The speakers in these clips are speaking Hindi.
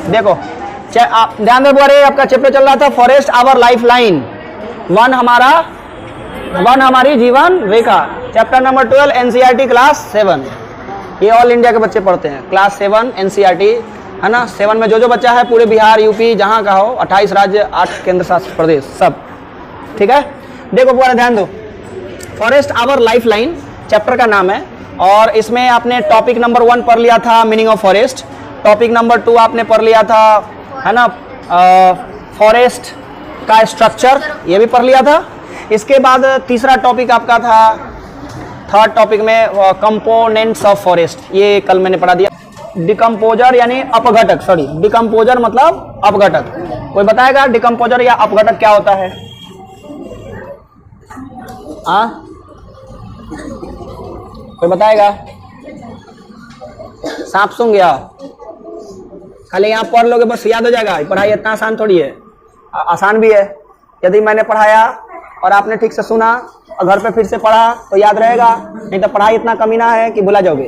देखो आप ध्यान दे बोरे, आपका चैप्टर चल रहा था फॉरेस्ट आवर लाइफ लाइन, वन हमारी जीवन रेखा, चैप्टर नंबर 12 एनसीईआरटी क्लास 7। ये ऑल इंडिया के बच्चे पढ़ते हैं, क्लास 7 एनसीईआरटी है ना। 7 में जो बच्चा है पूरे बिहार यूपी जहाँ का हो, 28 राज्य 8 केंद्र शासित प्रदेश सब, ठीक है। देखो पूरा ध्यान दो, forest our lifeline chapter का नाम है। और इसमें आपने टॉपिक नंबर 1 पढ़ लिया था meaning of forest, topic number 2 आपने पढ़ लिया था है ना फॉरेस्ट का स्ट्रक्चर, ये भी पढ़ लिया था। इसके बाद तीसरा टॉपिक आपका था, थर्ड टॉपिक में कंपोनेंट्स ऑफ फॉरेस्ट, ये कल मैंने पढ़ा दिया। डिकम्पोजर यानी अपघटक, सॉरी डिकम्पोजर मतलब अपघटक। कोई बताएगा डिकम्पोजर या अपघटक क्या होता है? हाँ कोई बताएगा? सांप सूंघ गया, खाली यहाँ पढ़ लोगे बस याद हो जाएगा। पढ़ाई इतना आसान थोड़ी है, आसान भी है। यदि मैंने पढ़ाया और आपने ठीक से सुना और घर पे फिर से पढ़ा तो याद रहेगा, नहीं तो पढ़ाई इतना कमीना है कि भुला जाओगे।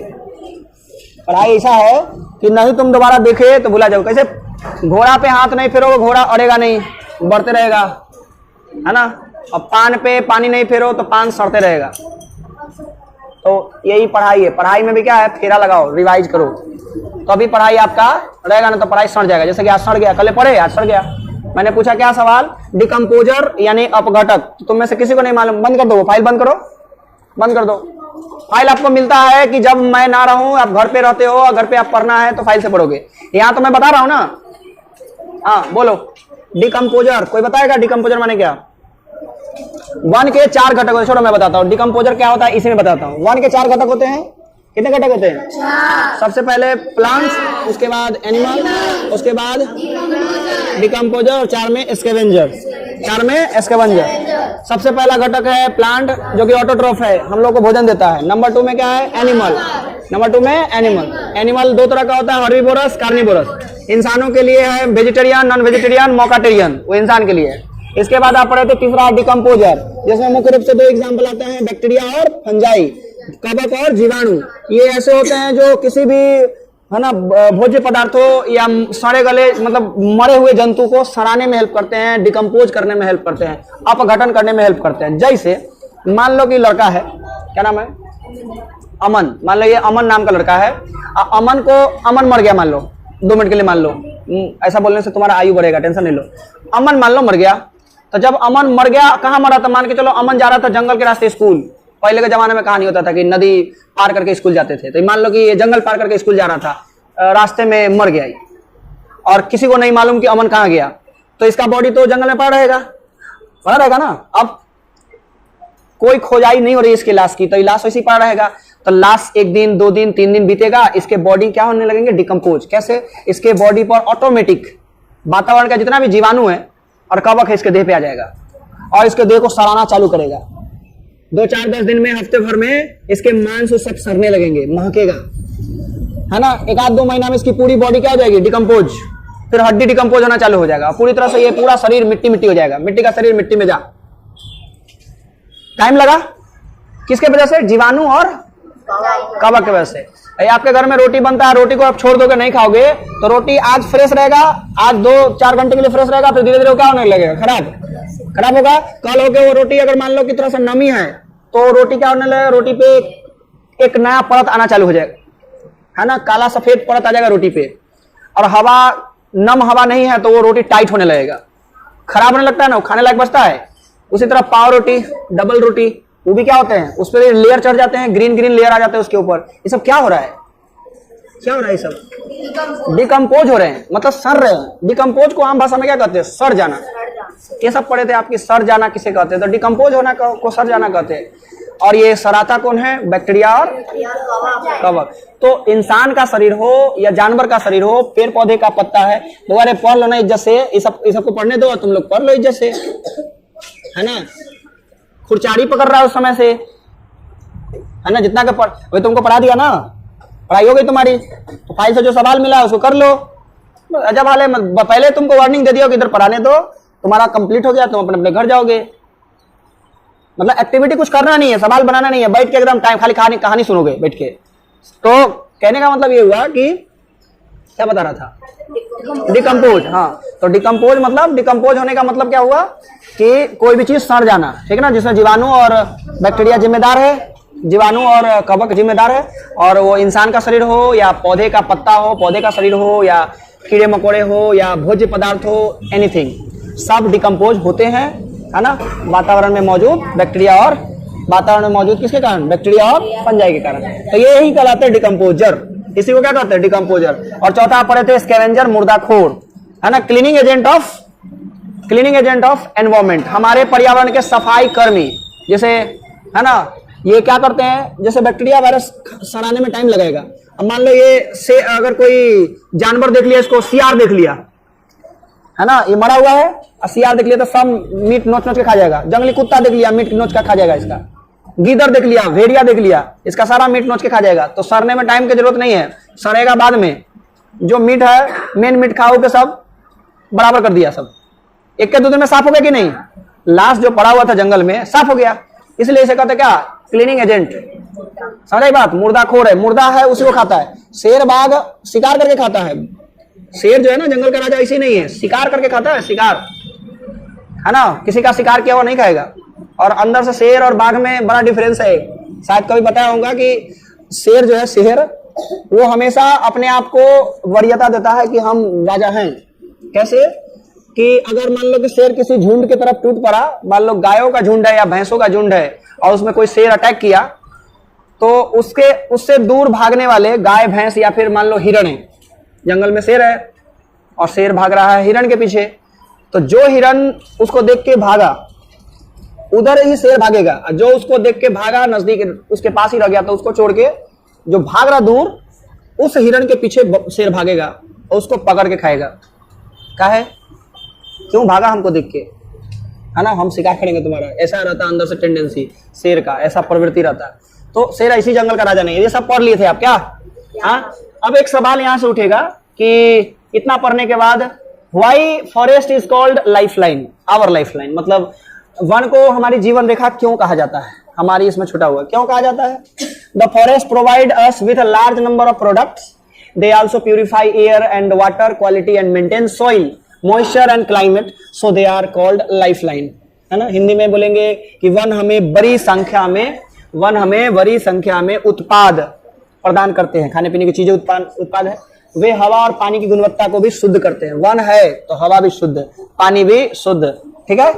पढ़ाई ऐसा है कि नहीं तुम दोबारा देखे तो भुला जाओगे। कैसे घोड़ा पे हाथ नहीं फेरोगे घोड़ा अड़ेगा नहीं, बढ़ते रहेगा है ना। और पान पे पानी नहीं फेरो तो पान सड़ते रहेगा। तो यही पढ़ाई है, पढ़ाई में भी क्या है, फेरा लगाओ, रिवाइज करो, तो अभी पढ़ाई आपका रहेगा ना तो पढ़ाई सड़ जाएगा। जैसे कि आज सड़ गया, कल पढ़े आज सड़ गया। मैंने पूछा क्या सवाल, डिकम्पोजर यानी अपघटक, तो तुम में से किसी को नहीं मालूम, बंद कर दो फाइल, बंद करो, बंद कर दो फाइल। आपको मिलता है कि जब मैं ना रहूं, आप घर पे रहते हो और घर पे आप पढ़ना है तो फाइल से पढ़ोगे। यहाँ तो मैं बता रहा हूं ना। हाँ बोलो डिकम्पोजर, कोई बताएगा डिकम्पोजर माने क्या? वन के 4 घटक होते हैं, छोड़ो मैं बताता हूँ डिकम्पोजर क्या होता है, इसी में बताता हूँ। वन के 4 घटक होते हैं। कितने घटक होते हैं? 4। सबसे पहले प्लांट्स, उसके बाद एनिमल, उसके बाद डिकम्पोजर और 4 में स्कैवेंजर, 4 में स्कैवेंजर। सबसे पहला घटक है प्लांट जो कि ऑटोट्रॉफ है, हम लोग को भोजन देता है। नंबर 2 में क्या है? एनिमल। नंबर 2 में एनिमल। एनिमल 2 तरह का होता है, हर्बीवोरस, कार्निवोरस। इंसानों के लिए है वेजिटेरियन, नॉन वेजिटेरियन, मोकाटेरियन, वो इंसान के लिए है। इसके बाद आप पढ़े थे तीसरा डिकम्पोजर, जिसमें मुख्य रूप से 2 एग्जाम्पल आते हैं, बैक्टीरिया और फंजाई, कवक और जीवाणु। ये ऐसे होते हैं जो किसी भी है ना भोज्य पदार्थों या सड़े गले मतलब मरे हुए जंतु को सड़ाने में हेल्प करते हैं, डिकम्पोज करने में हेल्प करते हैं, अपघटन करने में हेल्प करते हैं। जैसे मान लो कि लड़का है, क्या नाम है? अमन। मान लो ये अमन नाम का लड़का है, अमन मर गया, मान लो 2 मिनट के लिए मान लो, ऐसा बोलने से तुम्हारा आयु बढ़ेगा, टेंशन नहीं लो। अमन मान लो मर गया, तो जब अमन मर गया, कहाँ मरा था? मान के चलो अमन जा रहा था जंगल के रास्ते स्कूल। पहले के जमाने में कहानी होता था कि नदी पार करके स्कूल जाते थे, तो मान लो कि ये जंगल पार करके स्कूल जा रहा था, रास्ते में मर गया और किसी को नहीं मालूम कि अमन कहाँ गया, तो इसका बॉडी तो जंगल में पड़ा रहेगा ना। अब कोई खोजाई नहीं हो रही इसकी लाश की, तो ये लाश वैसे पड़ा रहेगा। तो लाश 1 दिन 2 दिन 3 दिन बीतेगा, इसके बॉडी क्या होने लगेंगे? डिकम्पोज। कैसे? इसके बॉडी पर ऑटोमेटिक वातावरण का जितना भी जीवाणु है और कवक है इसके देह पे आ जाएगा और इसके देह को सड़ाना चालू करेगा। 2 4 10 दिन में, हफ्ते भर में इसके मांस सब सड़ने लगेंगे, महकेगा है ना। 1 आध 2 महीना में इसकी पूरी बॉडी क्या हो जाएगी? डिकम्पोज। फिर हड्डी डिकम्पोज होना चालू हो जाएगा, पूरी तरह से ये पूरा शरीर मिट्टी मिट्टी हो जाएगा। मिट्टी का शरीर मिट्टी में जा। टाइम लगा किसके वजह से? जीवाणु और कवक की वजह से। आपके घर में रोटी बनता है, रोटी को आप छोड़ दोगे नहीं खाओगे तो रोटी आज फ्रेश रहेगा, आज 2 4 घंटे के लिए फ्रेश रहेगा, फिर धीरे धीरे क्या होने लगेगा? खराब होगा। कल होके वो रोटी अगर मान लो कि थोड़ा सा नमी है तो रोटी क्या होने लगेगा? रोटी पे एक नया परत आना चालू हो जाएगा है ना, काला सफेद परत आ जाएगा रोटी पे। और हवा, नम हवा नहीं है तो वो रोटी टाइट होने लगेगा, खराब होने लगता है ना, वो खाने लायक बचता है। उसी तरह पाव रोटी, डबल रोटी, वो भी क्या होते हैं? उस पर लेयर चढ़ जाते हैं, ग्रीन ग्रीन लेयर आ जाते हैं उसके ऊपर। ये सब क्या हो रहा है? क्या हो रहा है? ये सब डिकम्पोज हो रहे हैं, मतलब सड़ रहे हैं। डिकम्पोज को आम भाषा में क्या कहते हैं? सड़ जाना। ये सब पढ़े थे आपकी, सड़ जाना किसे कहते हैं? तो डिकम्पोज होना को सड़ जाना कहते हैं। और ये सड़ाता कौन है? बैक्टीरिया और कवक। तो इंसान का शरीर हो या जानवर का शरीर हो, पेड़ पौधे का पत्ता है, दोबारा पढ़ लो ना इज्जत से। ये सबको पढ़ने दो, तुम लोग पढ़ लो इज्जत से, है ना। खुरचारी पकड़ रहा है उस समय से, है ना, जितना का वही तुमको पढ़ा दिया ना, पढ़ाई हो गई तुम्हारी, तो फाइल से जो सवाल मिला उसको कर लो। अजब हाल है, पहले तुमको वार्निंग दे दिया कि इधर पढ़ाने दो, तुम्हारा कंप्लीट हो गया, तुम अपने अपने घर जाओगे। मतलब एक्टिविटी कुछ करना नहीं है, सवाल बनाना नहीं है, बैठ के एकदम टाइम खाली कहानी सुनोगे बैठ के। तो कहने का मतलब ये हुआ कि क्या बता रहा था? डिकम्पोज। हाँ, तो डिकम्पोज मतलब, डिकम्पोज होने का मतलब क्या हुआ कि कोई भी चीज सड़ जाना, ठीक है ना, जिसमें जीवाणु और बैक्टीरिया जिम्मेदार है, जीवाणु और कवक जिम्मेदार है, और वो इंसान का शरीर हो या पौधे का पत्ता हो, पौधे का शरीर हो या कीड़े मकोड़े हो या भोज्य पदार्थ हो, एनीथिंग, सब डिकम्पोज होते हैं, है ना, वातावरण में मौजूद बैक्टीरिया और वातावरण में मौजूद किसके कारण? बैक्टीरिया और फंजाई के कारण। तो ये ही कहलाते हैं डिकम्पोजर, इसी को क्या कहते हैं? डिकम्पोजर। और चौथा आप पढ़े थे स्कैवेंजर, मुर्दाखोर, है ना, क्लीनिंग एजेंट ऑफ एनवायरमेंट, हमारे पर्यावरण के सफाई कर्मी, जैसे, है ना, ये क्या करते हैं, जैसे बैक्टीरिया वायरस सड़ाने में टाइम लगेगा। अब मान लो ये से अगर कोई जानवर देख लिया, इसको सियार देख लिया, है ना, ये मरा हुआ है, और सियार देख लिया तो सब मीट नोच नोच के खा जाएगा। जंगली कुत्ता देख लिया, मीट नोच का खा जाएगा इसका। गीदड़ देख लिया, भेड़िया देख लिया, इसका सारा मीट नोच के खा जाएगा। तो सड़ने में टाइम की जरूरत नहीं है, सड़ेगा बाद में। जो मीट है, मेन मीट खाओ के सब बराबर कर दिया, सब एक के दो दिन में साफ हो गया कि नहीं? लास्ट जो पड़ा हुआ था जंगल में साफ हो गया, इसलिए इसे कहते क्या? Cleaning agent. समझ बात? मुर्दाखोर है, मुर्दा है उसी को खाता है। शेर बाघ शिकार करके खाता है। शेर जो है ना जंगल का राजा, इसी नहीं है, शिकार करके खाता है, शिकार, है ना, किसी का शिकार किया हुआ नहीं खाएगा। और अंदर से शेर और बाघ में बड़ा डिफरेंस है। शायद कभी बताया होगा कि शेर जो है, शेर, वो हमेशा अपने आप को वरीयता देता है कि हम राजा हैं। कैसे? कि अगर मान लो कि शेर किसी झुंड की तरफ टूट पड़ा, मान लो गायों का झुंड है या भैंसों का झुंड है, और उसमें कोई शेर अटैक किया, तो उससे दूर भागने वाले गाय, भैंस या फिर मान लो हिरण है, जंगल में शेर है और शेर भाग रहा है हिरण के पीछे, तो जो हिरण उसको देख के भागा उधर ही शेर भागेगा, जो उसको देख के भागा नजदीक उसके पास ही रह गया, तो उसको छोड़ के जो भाग रहा दूर, उस हिरण के पीछे शेर भागेगा और उसको पकड़ के खाएगा। क्या है? क्यों भागा? हमको देख के, है ना, हम शिकार करेंगे तुम्हारा, ऐसा रहता अंदर से टेंडेंसी शेर का, ऐसा प्रवृत्ति रहता है। तो शेर इसी जंगल का राजा नहीं है। ये सब पढ़ लिए थे आप क्या? हाँ। अब एक सवाल यहां से उठेगा कि इतना पढ़ने के बाद, why forest is called lifeline, our lifeline, मतलब वन को हमारी जीवन रेखा क्यों कहा जाता है? हमारी इसमें छुटा हुआ क्यों कहा जाता है? The forest provide us with a large number of products, they also purify air and water quality and maintain soil moisture and climate, so they are called lifeline, है ना। हिंदी में बोलेंगे कि वन हमें बड़ी संख्या में उत्पाद प्रदान करते हैं, खाने पीने की चीजें उत्पाद है। वे हवा और पानी की गुणवत्ता को भी शुद्ध करते हैं। वन है तो हवा भी शुद्ध, पानी भी शुद्ध, ठीक है,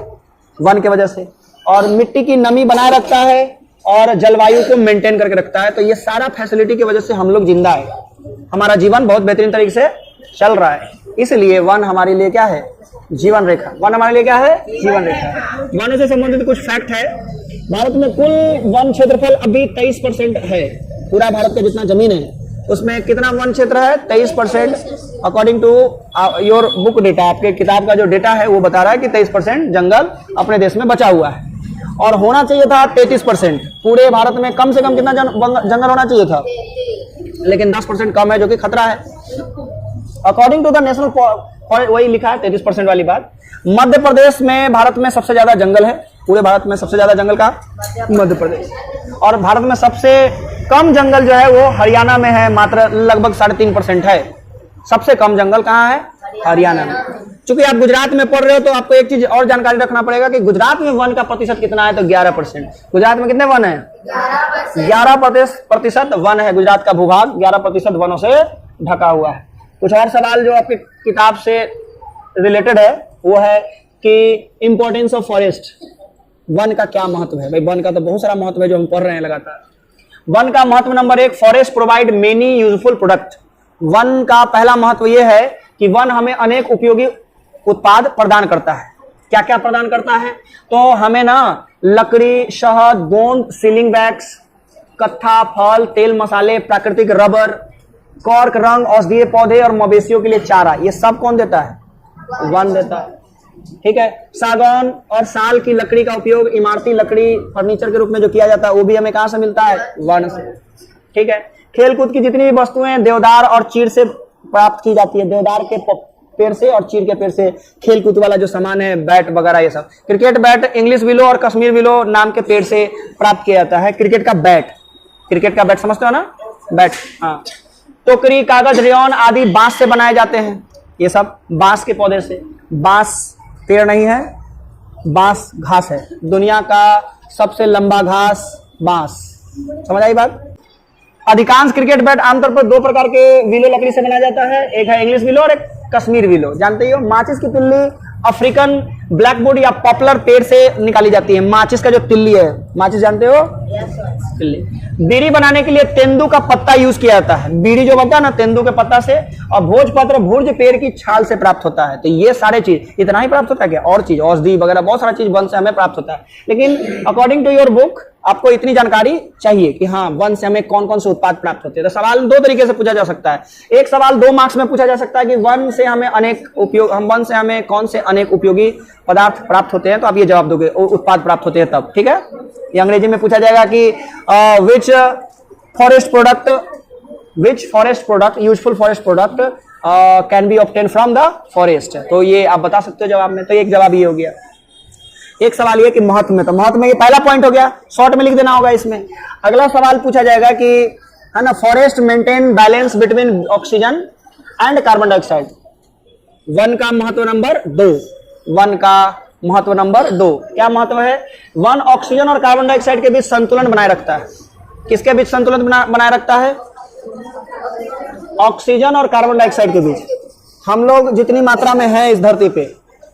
वन के वजह से। और मिट्टी की नमी बनाए रखता है और जलवायु को मेंटेन करके रखता है। तो ये सारा फैसिलिटी की वजह से हम लोग जिंदा है, हमारा जीवन बहुत बेहतरीन तरीके से चल रहा है। इसलिए वन हमारे लिए क्या है? जीवन रेखा। वन हमारे लिए क्या है? जीवन रेखा। वन से संबंधित कुछ फैक्ट है। भारत में कुल वन क्षेत्रफल अभी 23% है। पूरा भारत का जितना जमीन है उसमें कितना वन क्षेत्र है? 23%। According to your book data, आपके किताब का जो डेटा है वो बता रहा है कि 23% जंगल अपने देश में बचा हुआ है, और होना चाहिए था 33%। पूरे भारत में कम से कम कितना जंगल होना चाहिए था, लेकिन 10% कम है, जो कि खतरा है। According to the national forest, वही लिखा है 33% वाली बात। मध्य प्रदेश में भारत में सबसे ज्यादा जंगल है। पूरे भारत में सबसे ज्यादा जंगल का मध्य प्रदेश। और भारत में सबसे कम जंगल जो है वो हरियाणा में है, मात्र लगभग 3.5% है। सबसे कम जंगल कहाँ है? हरियाणा में। चूंकि आप गुजरात में पढ़ रहे हो तो आपको एक चीज और जानकारी रखना पड़ेगा कि गुजरात में वन का प्रतिशत कितना है, तो 11%। गुजरात में कितने वन है? 11% वन है। गुजरात का भूभाग 11% वनों से ढका हुआ है। कुछ और सवाल जो आपकी किताब से रिलेटेड है वो है कि इंपॉर्टेंस ऑफ फॉरेस्ट, वन का क्या महत्व है? भाई वन का तो बहुत सारा महत्व है जो हम पढ़ रहे हैं लगातार। वन का महत्व number 1, forest provide many useful product. One का पहला महत्व यह है कि वन हमें अनेक उपयोगी उत्पाद प्रदान करता है। क्या क्या प्रदान करता है? तो हमें ना लकड़ी, शहद, गोंद, सीलिंग वैक्स, कत्था, फल, तेल, मसाले, प्राकृतिक रबर, कॉर्क, रंग, औषधीय पौधे और मवेशियों के लिए चारा, ये सब कौन देता है? वन देता है। ठीक है। सागौन और साल की लकड़ी का उपयोग इमारती लकड़ी, फर्नीचर के रूप में जो किया जाता है वो भी हमें कहां से मिलता है? वन से। ठीक है। खेलकूद की जितनी भी वस्तुएं देवदार और चीड़ से प्राप्त की जाती है, देवदार के पेड़ से और चीड़ के पेड़ से खेलकूद वाला जो सामान है, बैट वगैरह, ये सब। क्रिकेट बैट इंग्लिश विलो और कश्मीर विलो नाम के पेड़ से प्राप्त किया जाता है। क्रिकेट का बैट, क्रिकेट का बैट समझते हो ना? बैट, हाँ। टोकरी, कागज, रेयन आदि बांस से बनाए जाते हैं। ये सब बांस के पौधे से। बांस पेड़ नहीं है, बांस घास है। दुनिया का सबसे लंबा घास बांस। समझ आई बात? अधिकांश क्रिकेट बैट आमतौर पर दो प्रकार के विलो लकड़ी से बनाया जाता है, एक है इंग्लिश विलो और एक कश्मीर विलो। जानते ही हो। माचिस की तिल्ली अफ्रीकन ब्लैकवुड या पॉपुलर पेड़ से निकाली जाती है। माचिस का जो तिल्ली है, माचिस जानते हो, तिल्ली। बीड़ी बनाने के लिए तेंदू का पत्ता यूज किया जाता है। बीड़ी जो बनता है ना, तेंदू के पत्ता से। और भोजपत्र भुर्ज पेड़ की छाल से प्राप्त होता है। तो ये सारे चीज, इतना ही प्राप्त होता है क्या? और चीज, औषधि वगैरह बहुत सारा चीज वन से हमें प्राप्त होता है। लेकिन अकॉर्डिंग टू योर बुक आपको इतनी जानकारी चाहिए कि हाँ, वन से हमें कौन कौन से उत्पाद प्राप्त होते हैं। तो सवाल दो तरीके से पूछा जा सकता है। एक सवाल 2 मार्क्स में पूछा जा सकता है कि वन से हमें वन से हमें कौन से अनेक उपयोगी पदार्थ प्राप्त होते हैं, तो आप ये जवाब दोगे, उत्पाद प्राप्त होते हैं तब। ठीक है। ये अंग्रेजी में पूछा जाएगा कि विच forest product useful forest product can be obtain from the forest. तो ये आप बता सकते हो जवाब में। तो एक जवाब ये हो गया। एक सवाल ये कि महत्व में, तो महत्व में ये पहला पॉइंट हो गया, शॉर्ट में लिख देना होगा इसमें। अगला सवाल पूछा जाएगा कि है ना, forest maintain balance between oxygen and carbon dioxide. One का महत्व नंबर 2। वन का महत्व नंबर 2 क्या महत्व है? वन ऑक्सीजन और कार्बन डाइऑक्साइड के बीच संतुलन बनाए रखता है। किसके बीच संतुलन बनाए रखता है? ऑक्सीजन और कार्बन डाइऑक्साइड के बीच। हम लोग जितनी मात्रा में है इस धरती पे,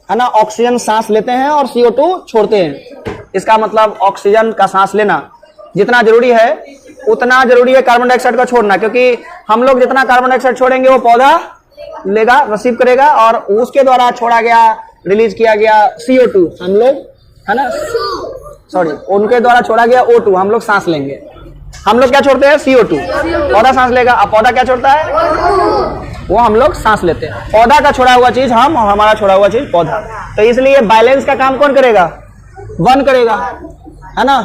है ना, ऑक्सीजन सांस लेते हैं और CO2 छोड़ते हैं। इसका मतलब ऑक्सीजन का सांस लेना जितना जरूरी है, उतना जरूरी है कार्बन डाइऑक्साइड का छोड़ना। क्योंकि हम लोग जितना कार्बन डाइऑक्साइड छोड़ेंगे वो पौधा लेगा, रिसीव करेगा, और उसके द्वारा छोड़ा गया, रिलीज किया गया CO2 हम लोग, है ना, सॉरी, उनके द्वारा छोड़ा गया O2 हम लोग सांस लेंगे। हम लोग क्या छोड़ते हैं? CO2। पौधा सांस लेगा। अब पौधा क्या छोड़ता है? वो हम लोग सांस लेते हैं। पौधा का छोड़ा हुआ चीज हम, और हमारा छोड़ा हुआ चीज पौधा। तो इसलिए बैलेंस का काम कौन करेगा? वन करेगा, है ना।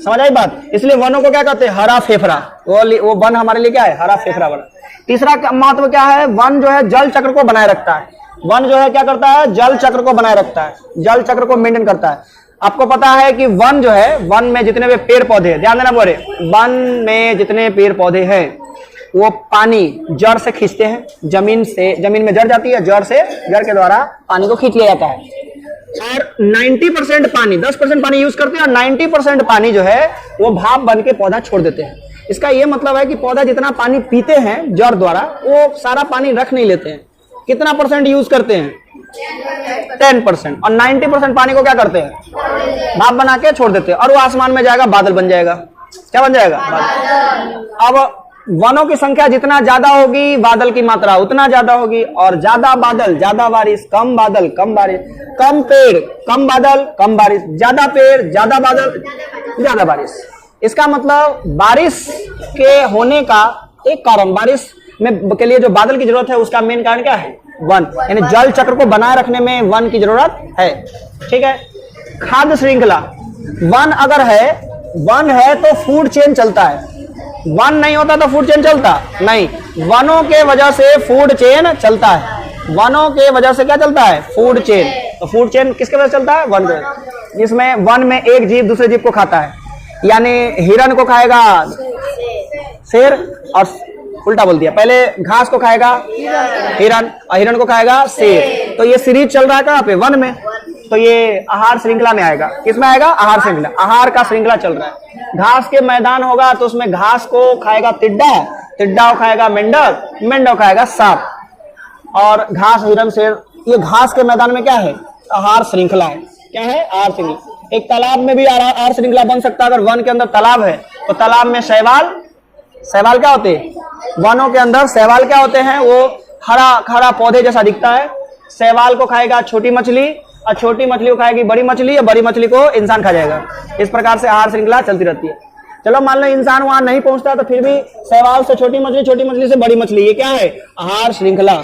समझ आई बात? इसलिए वनों को क्या कहते हैं? हरा फेफड़ा। वो वन हमारे लिए क्या है? हरा फेफड़ा बना। तीसरा महत्व क्या है? वन जो है जल चक्र को बनाए रखता है। वन जो है क्या करता है? जल चक्र को बनाए रखता है, जल चक्र को मेंटेन करता है। आपको पता है कि वन जो है, वन में जितने भी पेड़ पौधे, ध्यान देना बोले, वन में जितने पेड़ पौधे हैं वो पानी जड़ से खींचते हैं। जमीन में जड़ जाती है, जड़ के द्वारा पानी को खींच लिया जाता है। और 90% पानी, 10% पानी यूज करते हैं, और 90% पानी जो है वो भाप बन के पौधा छोड़ देते हैं। इसका ये मतलब है कि पौधा जितना पानी पीते हैं जड़ द्वारा, वो सारा पानी रख नहीं लेते हैं। कितना परसेंट यूज करते हैं? 10%। और 90% पानी को क्या करते हैं? भाप बना के छोड़ देते हैं, और वो आसमान में जाएगा, बादल बन जाएगा। क्या बन जाएगा? बादल। अब वनों की संख्या जितना ज्यादा होगी, बादल की मात्रा उतना ज्यादा होगी। और ज्यादा बादल ज्यादा बारिश, कम बादल कम बारिश, कम पेड़ कम बादल कम बारिश, ज्यादा पेड़ ज्यादा बादल ज्यादा बारिश। इसका मतलब बारिश के होने का एक कारण, बारिश में के लिए जो बादल की जरूरत है उसका मेन कारण क्या है? वन। यानी जल चक्र को बनाए रखने में वन की जरूरत है। ठीक है। खाद्य श्रृंखला, वन अगर है, वन है तो फूड चेन चलता है। वन नहीं होता तो फूड चेन चलता नहीं। वनों के वजह से फूड चेन चलता है। वनों के वजह से क्या चलता है? Food chain. तो फूड चेन किसके वजह से चलता है? वन के। जिसमें वन में एक जीव दूसरे जीव को खाता है। यानी हिरन को खाएगा शेर, और उल्टा बोल दिया, पहले घास को खाएगा हिरन, और हिरन को खाएगा शेर। तो ये सीरीज चल रहा है कहाँ पे? वन में। तो ये आहार श्रृंखला में आएगा। किसमें आएगा? आहार श्रृंखला। आहार का श्रृंखला चल रहा है। घास के मैदान होगा तो उसमें घास को खाएगा टिड्डा, टिड्डा को खाएगा मेंढक, मेंढक खाएगा सांप, और घास, हिरन, शेर। ये घास के मैदान में क्या है? आहार श्रृंखला है। क्या है? आहार श्रृंखला। एक तालाब में भी आहार श्रृंखला बन सकता है। अगर वन के अंदर तालाब है तो तालाब में शैवाल, शैवाल क्या होते हैं? वनों के अंदर शैवाल क्या होते हैं? वो हरा हरा पौधे जैसा दिखता है। शैवाल को खाएगा छोटी मछली, और छोटी मछली को खाएगी बड़ी मछली, और बड़ी मछली को इंसान खा जाएगा। इस प्रकार से आहार श्रृंखला चलती रहती है। चलो मान लो इंसान वहां नहीं पहुंचता, तो फिर भी शैवाल से छोटी मछली से बड़ी मछली, ये क्या है? आहार श्रृंखला।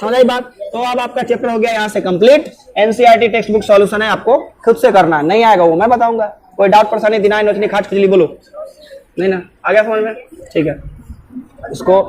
समझ आई बात? तो अब आपका चैप्टर हो गया यहाँ से complete. NCERT text book solution है, आपको खुद से करना है। नहीं आएगा वो मैं बताऊंगा। कोई डाउट, परेशानी, दिनाई, नोचनी, खाज खुजली बोलो। नहीं ना? आ गया समझ में? ठीक है। इसको